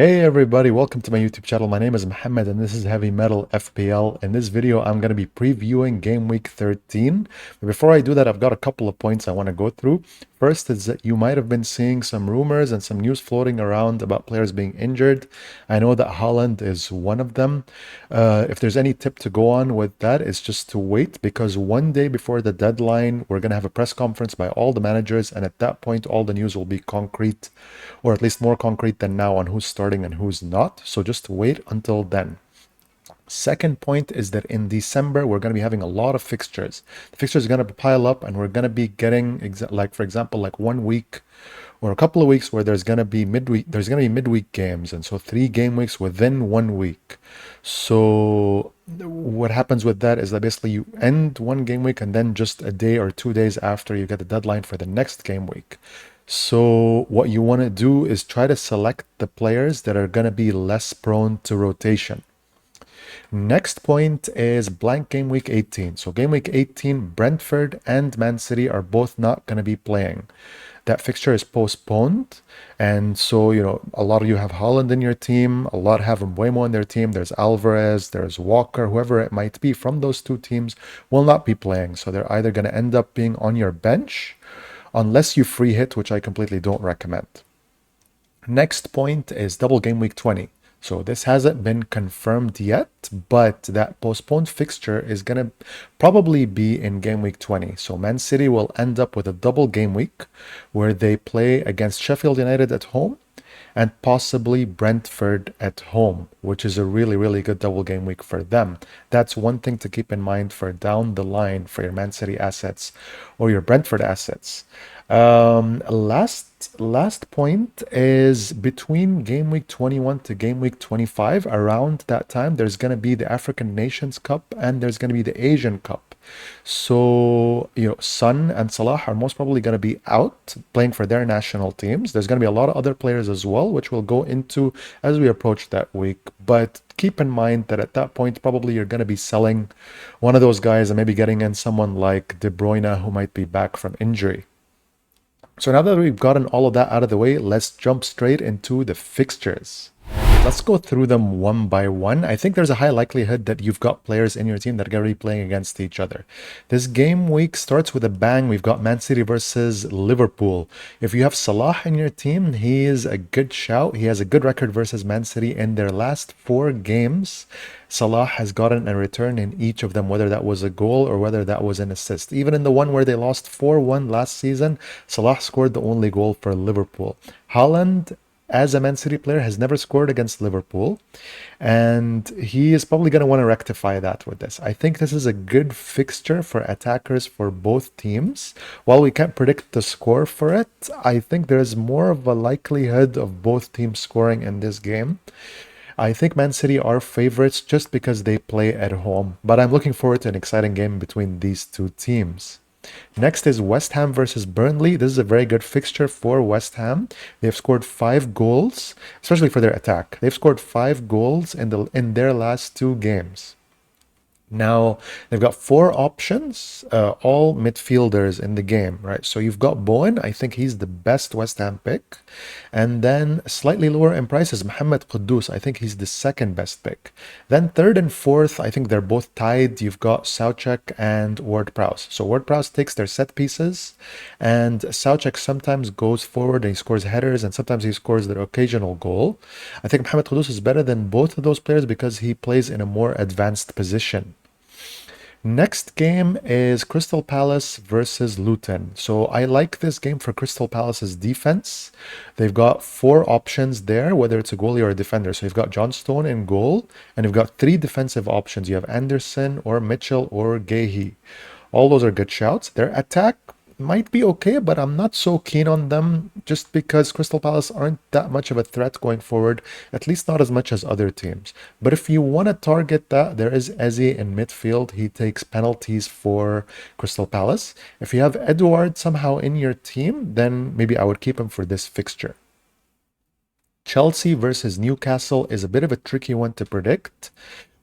Hey everybody, welcome to my YouTube channel. My name is Mohammed and this is Heavy Metal FPL. In this video, I'm going to be previewing game week 13. But before I do that, I've got a couple of points I want to go through. First is that you might have been seeing some rumors and some news floating around about players being injured. I know that Haaland is one of them. If there's any tip to go on with that, it's just to wait because one day before the deadline, we're going to have a press conference by all the managers, and at that point, all the news will be concrete, or at least more concrete than now, on who's starting and who's not. So just wait until then. Second point is that in December, we're going to be having a lot of fixtures. The fixtures are going to pile up, and we're going to be getting, like, for example, like 1 week or a couple of weeks where there's going to be midweek games. And so 3 game weeks within 1 week. So what happens with that is that basically you end 1 game week and then just a day or 2 days after you get the deadline for the next game week. So what you want to do is try to select the players that are going to be less prone to rotation. Next point is blank game week 18. So game week 18, Brentford and Man City are both not going to be playing. That fixture is postponed. And so, a lot of you have Haaland in your team. A lot have Mbuemo in their team. There's Alvarez, there's Walker, whoever it might be from those two teams will not be playing. So they're either going to end up being on your bench unless you free hit, which I completely don't recommend. Next point is double game week 20. So this hasn't been confirmed yet, but that postponed fixture is going to probably be in game week 20. So Man City will end up with a double game week where they play against Sheffield United at home and possibly Brentford at home, which is a really, really good double game week for them. That's one thing to keep in mind for down the line for your Man City assets or your Brentford assets. Last point is between game week 21 to game week 25. Around that time, there's going to be the African Nations Cup and there's going to be the Asian Cup. So, Son and Salah are most probably going to be out playing for their national teams. There's going to be a lot of other players as well, which we'll go into as we approach that week. But keep in mind that at that point, probably you're going to be selling one of those guys and maybe getting in someone like De Bruyne who might be back from injury. So now that we've gotten all of that out of the way, let's jump straight into the fixtures. Let's go through them one by one. I think there's a high likelihood that you've got players in your team that are going to be playing against each other. This game week starts with a bang. We've got Man City versus Liverpool. If you have Salah in your team, he is a good shout. He has a good record versus Man City in their last 4 games. Salah has gotten a return in each of them, whether that was a goal or whether that was an assist. Even in the one where they lost 4-1 last season, Salah scored the only goal for Liverpool. Haaland, as a Man City player, has never scored against Liverpool, and he is probably going to want to rectify that with this. I think this is a good fixture for attackers for both teams. While we can't predict the score for it, I think there is more of a likelihood of both teams scoring in this game. I think Man City are favorites just because they play at home, but I'm looking forward to an exciting game between these two teams. Next is West Ham versus Burnley. This is a very good fixture for West Ham. They've scored 5 goals, especially for their attack. They've scored 5 goals in their last 2 games. Now, they've got 4 options, all midfielders in the game, right? So you've got Bowen. I think he's the best West Ham pick. And then slightly lower in price is Mohamed Kudus. I think he's the second best pick. Then third and fourth, I think they're both tied. You've got Soucek and Ward-Prowse. So Ward-Prowse takes their set pieces, and Soucek sometimes goes forward and he scores headers, and sometimes he scores the occasional goal. I think Mohamed Kudus is better than both of those players because he plays in a more advanced position. Next game is Crystal Palace versus Luton. So I like this game for Crystal Palace's defense. They've got 4 options there, whether it's a goalie or a defender. So you've got John Stone in goal, and you've got 3 defensive options. You have Anderson or Mitchell or Gahey. All those are good shouts. Their attack might be okay, but I'm not so keen on them just because Crystal Palace aren't that much of a threat going forward, at least not as much as other teams. But if you want to target that, there is Eze in midfield. He takes penalties for Crystal Palace. If you have Edouard somehow in your team, then maybe I would keep him for this fixture. Chelsea versus Newcastle is a bit of a tricky one to predict.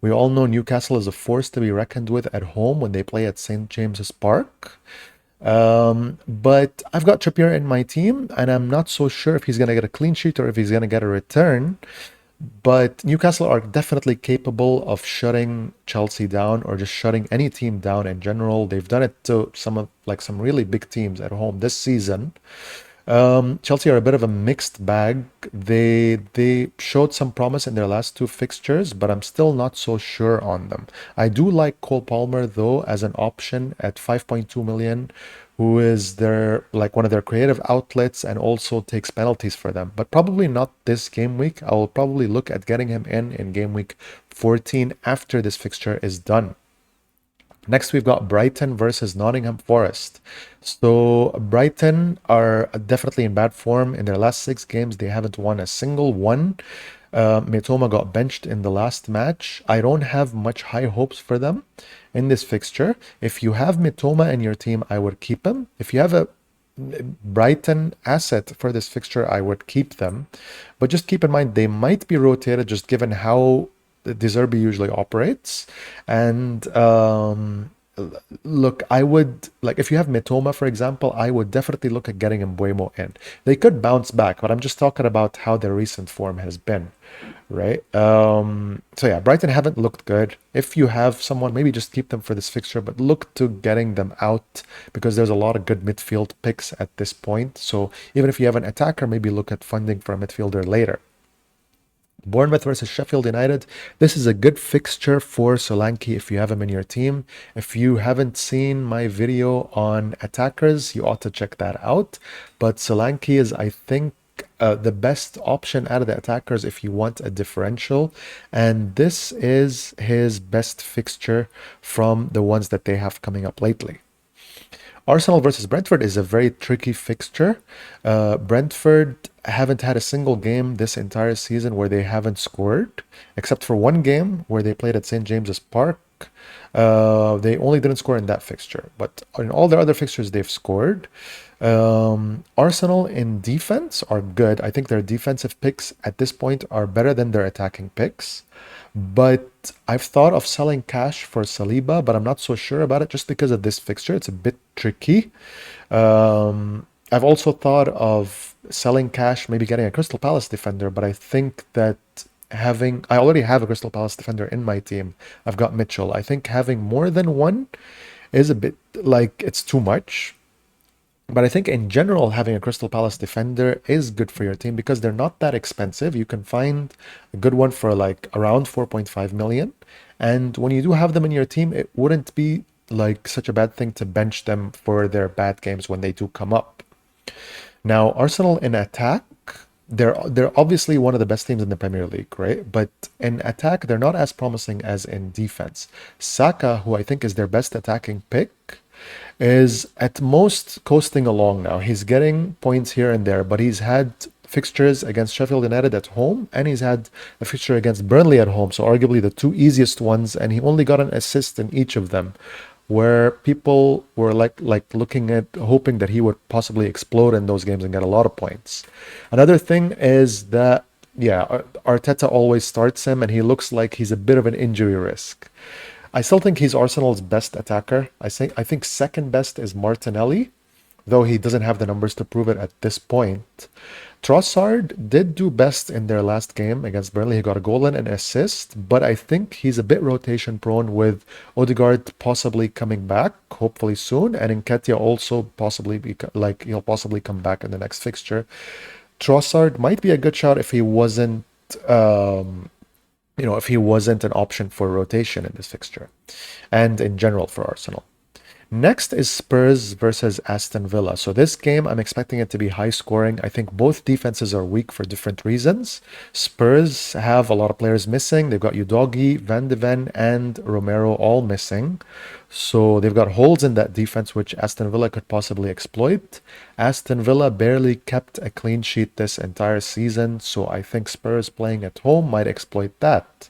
We all know Newcastle is a force to be reckoned with at home when they play at St. James's Park. But I've got Trippier in my team, and I'm not so sure if he's going to get a clean sheet or if he's going to get a return. But Newcastle are definitely capable of shutting Chelsea down or just shutting any team down in general. They've done it to some really big teams at home this season. Chelsea are a bit of a mixed bag. They showed some promise in their last two fixtures, but I'm still not so sure on them. I do like Cole Palmer though as an option at 5.2 million, who is their like one of their creative outlets and also takes penalties for them. But probably not this game week. I will probably look at getting him in game week 14 after this fixture is done. Next, we've got Brighton versus Nottingham Forest. So, Brighton are definitely in bad form. In their last six games, they haven't won a single one. Mitoma got benched in the last match. I don't have much high hopes for them in this fixture. If you have Mitoma in your team, I would keep him. If you have a Brighton asset for this fixture, I would keep them. But just keep in mind, they might be rotated just given how De Zerbi usually operates. And look, I would, like, if you have Mitoma, for example, I would definitely look at getting Mbuemo in. They could bounce back, but I'm just talking about how their recent form has been, right? So yeah, Brighton haven't looked good. If you have someone, maybe just keep them for this fixture, but look to getting them out because there's a lot of good midfield picks at this point. So even if you have an attacker, maybe look at funding for a midfielder later. Bournemouth versus Sheffield United. This is a good fixture for Solanke if you have him in your team. If you haven't seen my video on attackers, you ought to check that out. But Solanke is, I think, the best option out of the attackers if you want a differential. And this is his best fixture from the ones that they have coming up lately. Arsenal versus Brentford is a very tricky fixture. Brentford haven't had a single game this entire season where they haven't scored, except for one game where they played at St. James's Park. They only didn't score in that fixture, but in all their other fixtures, they've scored. Arsenal in defense are good. I think their defensive picks at this point are better than their attacking picks. But I've thought of selling cash for Saliba, but I'm not so sure about it just because of this fixture. It's a bit tricky. I've also thought of selling cash, maybe getting a Crystal Palace defender, but I think that I already have a Crystal Palace defender in my team. I've got Mitchell. I think having more than one is a bit like it's too much. But I think in general, having a Crystal Palace defender is good for your team because they're not that expensive. You can find a good one for like around 4.5 million. And when you do have them in your team, it wouldn't be like such a bad thing to bench them for their bad games when they do come up. Now, Arsenal in attack, they're obviously one of the best teams in the Premier League, right? But in attack, they're not as promising as in defense. Saka, who I think is their best attacking pick, is at most coasting along now. He's getting points here and there, but he's had fixtures against Sheffield United at home and he's had a fixture against Burnley at home. So arguably the two easiest ones, and he only got an assist in each of them, where people were like looking at hoping that he would possibly explode in those games and get a lot of points. Another thing is that yeah, Arteta always starts him and he looks like he's a bit of an injury risk. I still think he's Arsenal's best attacker. I think second best is Martinelli, though he doesn't have the numbers to prove it at this point. Trossard did do best in their last game against Burnley. He got a goal and an assist, but I think he's a bit rotation prone with Odegaard possibly coming back, hopefully soon, and Nketiah also possibly he'll possibly come back in the next fixture. Trossard might be a good shot if he wasn't um, if he wasn't an option for rotation in this fixture and in general for Arsenal. Next is Spurs versus Aston Villa. So this game, I'm expecting it to be high scoring. I think both defenses are weak for different reasons. Spurs have a lot of players missing. They've got Udogi, Van de Ven, and Romero all missing. So they've got holes in that defense, which Aston Villa could possibly exploit. Aston Villa barely kept a clean sheet this entire season. So I think Spurs playing at home might exploit that.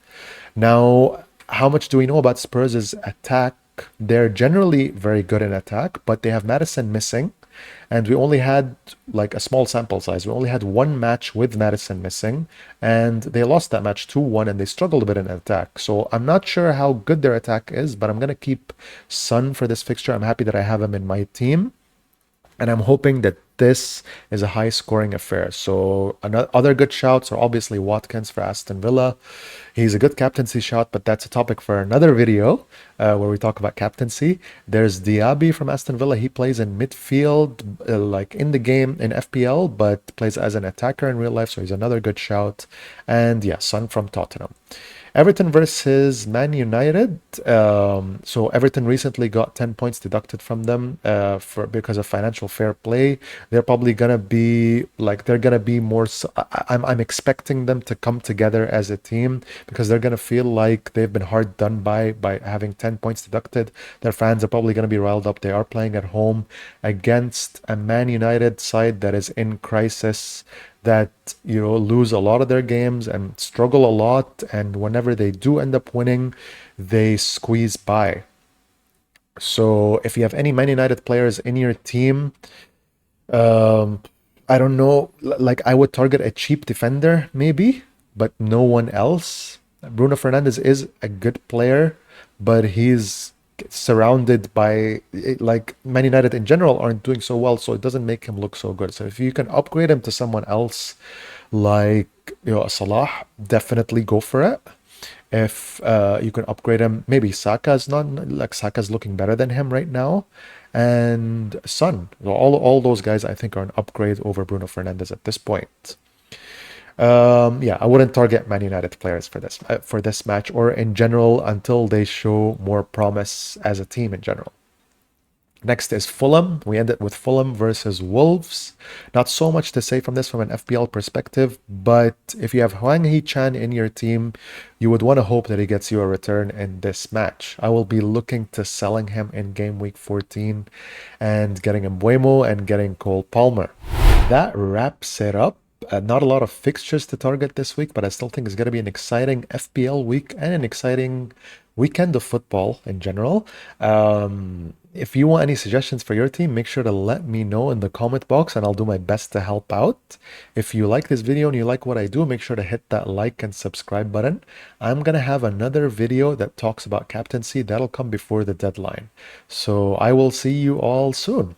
Now, how much do we know about Spurs' attack? They're generally very good in attack, but they have Madison missing. And we only had like a small sample size. We only had one match with Madison missing, and they lost that match 2-1 and they struggled a bit in attack. So I'm not sure how good their attack is, but I'm going to keep Son for this fixture. I'm happy that I have him in my team. And I'm hoping that this is a high scoring affair. So other good shouts are obviously Watkins for Aston Villa. He's a good captaincy shout, but that's a topic for another video where we talk about captaincy. There's Diaby from Aston Villa. He plays in midfield, like in the game in FPL, but plays as an attacker in real life. So he's another good shout. And yeah, Son from Tottenham. Everton versus Man United. So Everton recently got 10 points deducted from them for because of financial fair play. They're probably gonna be like they're gonna be more. I'm expecting them to come together as a team because they're gonna feel like they've been hard done by having 10 points deducted. Their fans are probably gonna be riled up. They are playing at home against a Man United side that is in crisis, that lose a lot of their games and struggle a lot, and whenever they do end up winning, they squeeze by. So if you have any Man United players in your team, um I don't know, like I would target a cheap defender maybe, but no one else. Bruno Fernandes is a good player, but he's surrounded by, like, Man United in general aren't doing so well, so it doesn't make him look so good. So if you can upgrade him to someone else, like Salah, definitely go for it. If you can upgrade him, maybe Saka's not like Saka's looking better than him right now, and Son. All those guys I think are an upgrade over Bruno Fernandes at this point. Yeah, I wouldn't target Man United players for this match or in general until they show more promise as a team in general. Next is Fulham. We ended with Fulham versus Wolves. Not so much to say from this from an FPL perspective, but if you have Hwang Hee-chan in your team, you would want to hope that he gets you a return in this match. I will be looking to selling him in game week 14 and getting Mbuemo and getting Cole Palmer. That wraps it up. Not a lot of fixtures to target this week, but I still think it's going to be an exciting FPL week and an exciting weekend of football in general. If you want any suggestions for your team, make sure to let me know in the comment box and I'll do my best to help out. If you like this video and you like what I do, make sure to hit that like and subscribe button. I'm going to have another video that talks about captaincy that'll come before the deadline. So I will see you all soon.